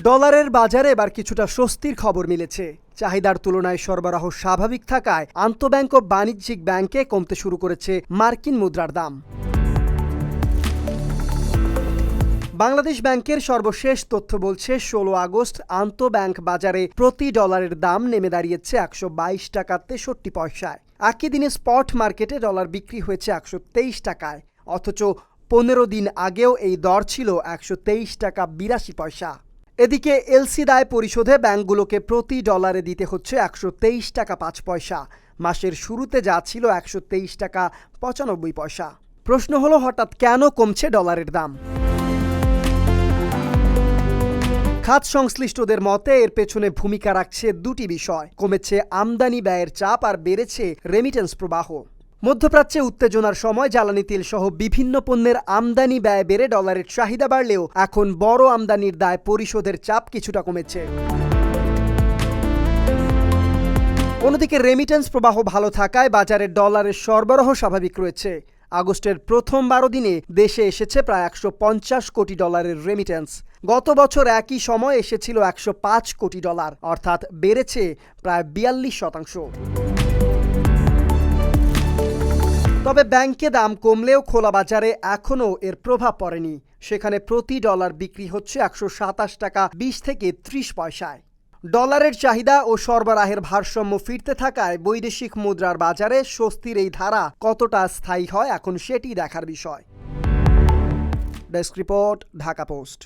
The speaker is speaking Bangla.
ডলারের বাজারে এবার কিছুটা স্বস্তির খবর মিলেছে। চাহিদার তুলনায় সরবরাহ স্বাভাবিক থাকায় আন্তঃব্যাংক ও বাণিজ্যিক ব্যাংকে কমতে শুরু করেছে মার্কিন মুদ্রার দাম। বাংলাদেশ ব্যাংকের সর্বশেষ তথ্য বলছে 16 আগস্ট আন্তঃব্যাংক বাজারে প্রতি ডলারের দাম নেমে দাঁড়িয়েছে 122 টাকা 63 পয়সায়। একই দিনে স্পট মার্কেটে ডলার বিক্রি হয়েছে 123 টাকায়, অথচ 15 দিন আগেও এই দর ছিল 123 টাকা 82 পয়সা। এদিকে এলসি দায় পরিশোধে ব্যাংকগুলোকে প্রতি ডলারে দিতে হচ্ছে 123 টাকা 5 পয়সা। মাসের শুরুতে যা ছিল 123 টাকা 95 পয়সা। প্রশ্ন হলো, হঠাৎ কেন কমছে ডলারের দাম? খাত সংশ্লিষ্টদের মতে এর পেছনে ভূমিকা রাখছে দুটি বিষয়। কমেছে আমদানি ব্যয়ের চাপ আর বেড়েছে রেমিটেন্স প্রবাহ। মধ্যপ্রাচ্যে উত্তেজনার সময় জ্বালানি তেল সহ বিভিন্ন পণ্যের আমদানি ব্যয় বেড়ে ডলারের চাহিদা বাড়লেও এখন বড় আমদানির দায় পরিশোধের চাপ কিছুটা কমেছে। অন্যদিকে রেমিটেন্স প্রবাহ ভালো থাকায় বাজারে ডলারের সরবরাহ স্বাভাবিক রয়েছে। আগস্টের প্রথম 12 দিনে দেশে এসেছে প্রায় 150 কোটি ডলারের রেমিটেন্স। গত বছর একই সময় এসেছিল 105 কোটি ডলার, অর্থাৎ বেড়েছে প্রায় 42%। তবে ব্যাংকে দাম কমলেও খোলা বাজারে এখনও এর প্রভাব পড়েনি। সেখানে প্রতি ডলার বিক্রি হচ্ছে 127 টাকা 20 থেকে 30 পয়সায়। ডলারের চাহিদা ও সরবরাহের ভারসাম্য ফিরতে থাকায় বৈদেশিক মুদ্রার বাজারে স্বস্তির এই ধারা কতটা স্থায়ী হয় এখন সেটি দেখার বিষয়। Desk report, Dhaka post.